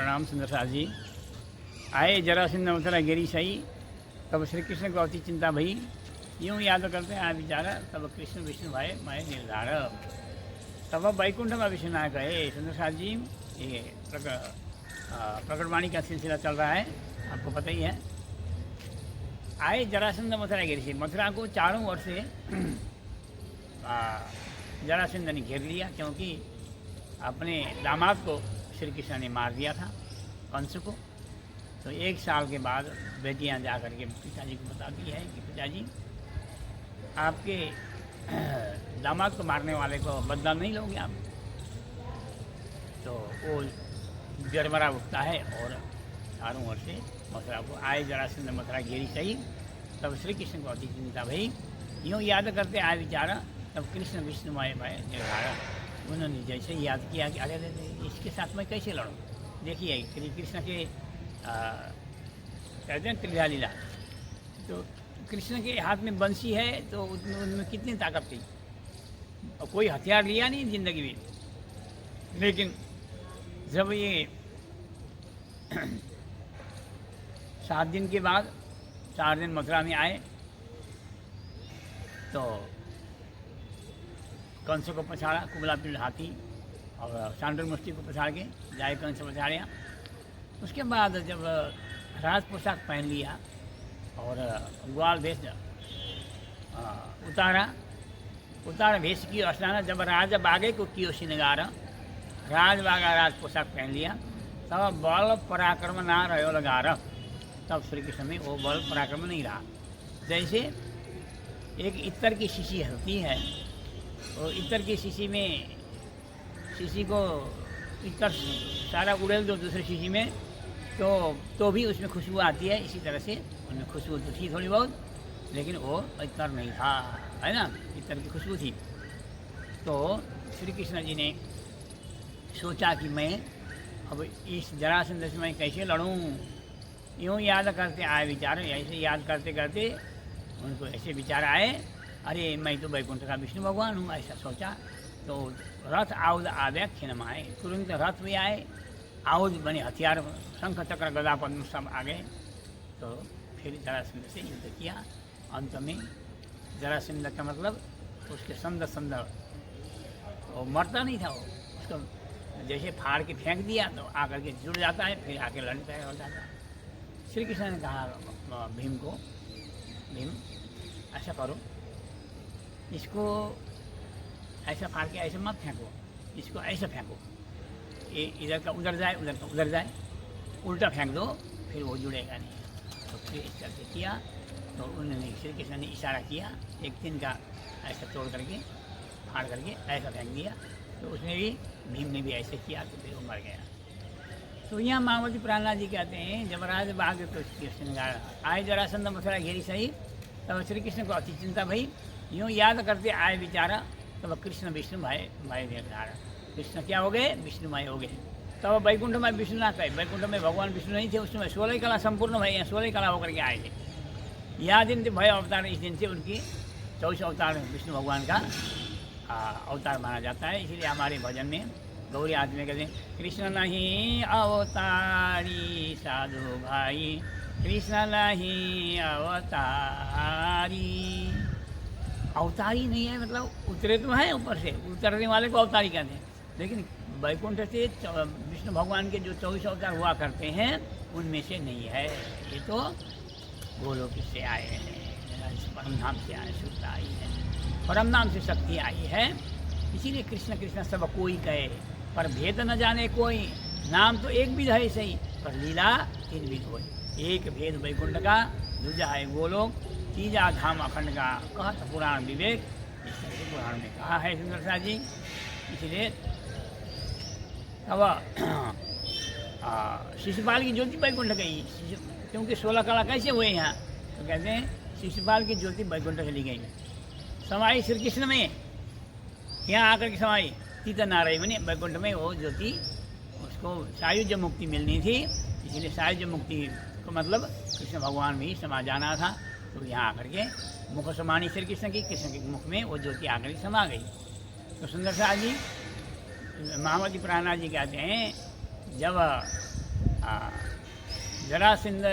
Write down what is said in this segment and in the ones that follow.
प्रणाम सुंदरसार जी। आए जरासंध मथुरा गिरी सही, तब श्री कृष्ण को अति चिंता भई। यूँ याद करते हैं विचारा, तब कृष्ण विष्णु भाई मैं निर्धार। तब वैकुंठ में विश्वनायक है सुंदरसार जी। ये प्रकटवाणी का सिलसिला चल रहा है, आपको पता ही है। आए जरासंध मथुरा गिरी से, मथुरा को चारों ओर से जरासंध ने घेर लिया, क्योंकि अपने दामाद को श्री कृष्ण ने मार दिया था, कंस को। तो 1 साल के बाद बेटियां जा कर के पिताजी को बताती है कि पिताजी आपके दामाद को मारने वाले को बदला नहीं लोगे आप। तो वो जरमरा उठता है और चारों ओर से मथुरा को आए जरासंध मथुरा घेरी सही, तब श्री कृष्ण को अति चिंता भई। यूँ याद करते आए विचारा, तब कृष्ण विष्णुमय भय निर्धारा। उन्होंने जैसे याद किया कि अरे इसके साथ मैं कैसे लड़ूं। देखिए कृष्ण के कहते हैं त्रिधा लीला, तो कृष्ण के हाथ में बंसी है, तो उनमें कितनी ताकत थी। और कोई हथियार लिया नहीं जिंदगी में, लेकिन जब ये 7 दिन के बाद 4 दिन मथुरा में आए, तो कंस को पछाड़ा, कुबला पिंड हाथी, और सांडल मुष्टि को पछाड़ के जाए कंस पछाड़िया। उसके बाद जब राज पोशाक पहन लिया और ग्वाल भेष उतारा भेष की अस्नाना, जब राजा बागे को कियो श्रृंगार, राज बागा राज पोशाक पहन लिया, तब बल पराक्रम ना रहो लगार। तब श्री कृष्ण में वो बल पराक्रम नहीं रहा। जैसे एक इत्र की शीशी होती है, और इत्र की शीशी में शीशी को इत्र सारा उड़ेल दो दूसरे शीशी में, तो भी उसमें खुशबू आती है। इसी तरह से उनमें खुशबू तो थी थोड़ी बहुत, लेकिन वो इत्र नहीं था, है ना, इत्र की खुशबू थी। तो श्री कृष्ण जी ने सोचा कि मैं अब इस जरासंध से मैं कैसे लड़ूं। यूँ याद करते आए विचार, ऐसे याद करते करते उनको ऐसे विचार आए, अरे मैं तो वैकुंठ का विष्णु भगवान हूँ, ऐसा सोचा। तो रथ आउद आवे खिनमाए, तुरंत रथ भी आए, आउद बने हथियार, शंख चक्र गदा पद्म सब आ गए। तो फिर जरासंध से युद्ध किया। अंत में जरासंध का मतलब उसके संद वो मरता नहीं था, वो उसको जैसे फाड़ के फेंक दिया तो आकर के जुड़ जाता है, फिर आके लड़ने तैयार हो जाता है। श्री कृष्ण ने कहा भीम को, भीम ऐसा करो, इसको ऐसा फाड़ के ऐसे मत फेंको, इसको ऐसे फेंको, ये इधर का उधर जाए, उधर का उधर जाए, उल्टा फेंक दो, फिर वो जुड़ेगा नहीं। तो फिर इस तरह से किया, तो उन्होंने श्री कृष्ण ने इशारा किया, एक दिन का ऐसा तोड़ करके फाड़ करके ऐसा फेंक दिया। तो उसने भी, भीम ने भी ऐसे किया, तो फिर वो मर गया। तो यहाँ मायावती प्रहलाद जी कहते हैं, जब राज बाग तो श्रृंगार आए जरासंध मथुरा घेरी सही, तब श्री कृष्ण को अति चिंता भई। यूँ याद करते आए विचारा, तब कृष्ण विष्णु भाई निर्धार। कृष्ण क्या हो गए, विष्णुमय हो गए। तब वैकुंठ में विष्णु ना कहे, वैकुंठ में भगवान विष्णु नहीं थे, उसमें 16 कला संपूर्ण भय, 16 कला होकर के आए थे। यह दिन थे भय अवतार, इस दिन से उनकी 24 अवतार विष्णु भगवान का अवतार माना जाता है। इसलिए हमारे भजन में गौरी आदमी कहते हैं, कृष्ण नहीं अवतारी साधु भाई, कृष्ण नहीं अवतारी। अवतारी नहीं है मतलब उतरे तो हैं ऊपर से, उतरने वाले को अवतारी कहते हैं, लेकिन वैकुंठ से विष्णु भगवान के जो 24 अवतार हुआ करते हैं उनमें से नहीं है। ये तो गोलोक से आए हैं, परम धाम से आए, शुद्धता आई है, परम नाम से शक्ति आई है। इसीलिए कृष्ण कृष्ण सब कोई कहे, पर भेद न जाने कोई। नाम तो एक विध है सही, पर लीला 3 विध हो। एक भेद वैकुंठ का, दूजा है गोलोक, तीजा धाम अखंड का, कहत पुराण विवेक। इस तरह से पुराण में कहा है सुंदरसा जी। इसलिए अब शिशुपाल की ज्योति वैकुंठ गई, क्योंकि 16 कला कैसे हुए यहाँ, तो कहते हैं शिशुपाल की ज्योति वैकुंठ चली गई, समाई श्री कृष्ण में। यहाँ आकर के समाई सीता नारायण बने वैकुंठ में। वो ज्योति उसको सायुज्य मुक्ति मिलनी थी, इसलिए सायुज्य मुक्ति को मतलब कृष्ण भगवान भी समा जाना था। तो यहाँ आकर के मुख समानी श्री कृष्ण की, कृष्ण के मुख में वो ज्योति आकर के समा गई। तो सुंदरसा जी, मायावती प्रहलाद जी कहते हैं, जब जरासंध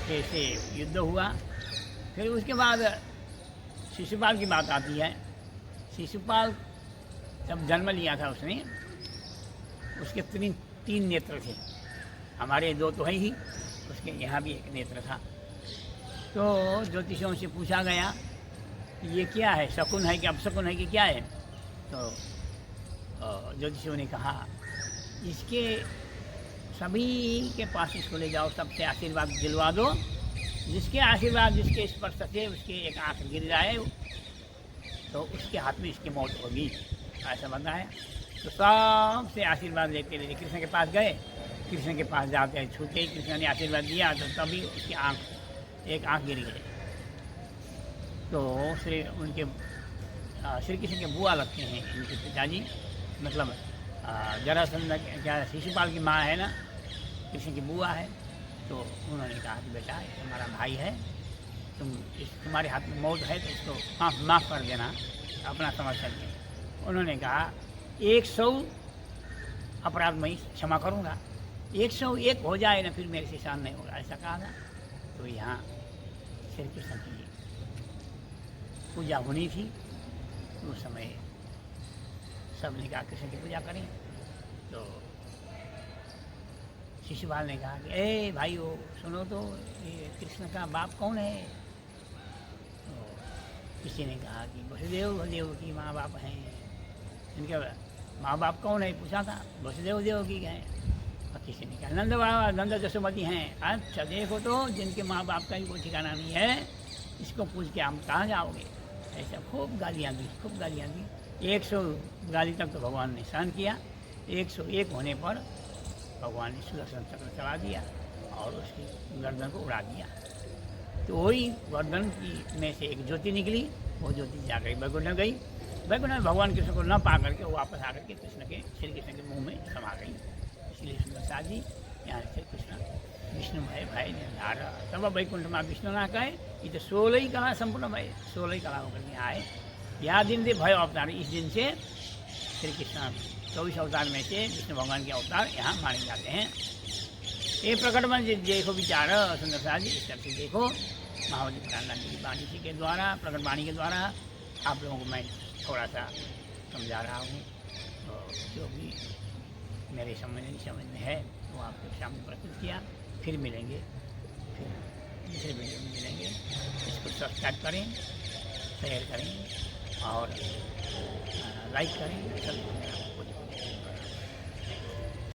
से युद्ध हुआ। फिर उसके बाद शिशुपाल की बात आती है। शिशुपाल जब जन्म लिया था उसने, उसके तीन नेत्र थे। हमारे दो तो है ही, उसके यहाँ भी एक नेत्र था। तो ज्योतिषियों से पूछा गया कि ये क्या है, शकुन है कि अपशकुन है कि क्या है। तो ज्योतिषियों ने कहा इसके सभी के पास इसको ले जाओ, सबसे आशीर्वाद दिलवा दो, जिसके आशीर्वाद जिसके स्पर्श से उसके एक आँख गिर जाए तो उसके हाथ में इसकी मौत होगी, ऐसा बनता है। तो सबसे आशीर्वाद लेते लेते कृष्ण के पास गए। कृष्ण के पास जाते हैं, छूते ही कृष्ण ने आशीर्वाद दिया तो तभी उसकी एक आँख गिर गई। तो श्री कृष्ण के बुआ लगते हैं इनके पिताजी, मतलब जरासंध क्या शिशुपाल की माँ है ना, कृष्ण की बुआ है। तो उन्होंने कहा कि बेटा तुम्हारा भाई है, तुम्हारे हाथ में मौत है तो इसको माफ़ कर देना, अपना समझ करके। उन्होंने कहा 100 अपराध मैं क्षमा करूँगा, 101 हो जाए ना फिर मेरे से सहन नहीं होगा, ऐसा कहा था। तो यहाँ श्री कृष्ण की पूजा होनी थी। उस समय सब ने कहा कृष्ण की पूजा करें। तो शिशुपाल ने कहा कि ए भाई वो सुनो तो, ये कृष्ण का बाप कौन है। तो किसी ने कहा कि वसुदेव की माँ बाप हैं। इनके माँ बाप कौन है पूछा था, वसुदेव की हैं। और किसी ने कहा नंद बाबा, नंद जसोमती हैं। अच्छा देखो तो जिनके माँ बाप का ही कोई ठिकाना नहीं है, इसको पूछ के हम कहाँ जाओगे। ऐसा खूब गालियाँ दी, 100 गाली तक तो भगवान ने सहन किया। 101 होने पर भगवान ने सुदर्शन चक्र चला दिया और उसकी गर्दन को उड़ा दिया। तो वही गर्दन की में से एक ज्योति निकली, वो ज्योति जा गई वैकुंठ में गई। वैकुंठ में भगवान कृष्ण को न पा करके वो वापस आकर के श्री कृष्ण के मुँह में समा गई। इसलिए सुंदरता जी यहाँ से कृष्ण विष्णु भय निर्धार तब वैकुंठ में विष्णु ना कहे, ये तो 16 ही कला संपूर्ण भय, 16 ही कला होकर यहाँ आए। यह दिन से भय अवतार, इस दिन से श्री कृष्ण 24 अवतार में से विष्णु भगवान के अवतार यहाँ माने जाते हैं। ये प्रकट में देखो विचार सुंदरता जी, इस तरह से देखो महावती प्राणनाथ जी की वाणी के द्वारा, प्रकट वाणी के द्वारा आप लोगों को मैं थोड़ा सा समझा रहा हूँ। तो जो भी मेरे समझ में है वो आपके सामने प्रस्तुत किया। फिर मिलेंगे, फिर दूसरे वीडियो में मिलेंगे। इसको सब्सक्राइब करें, शेयर करें और लाइक करें।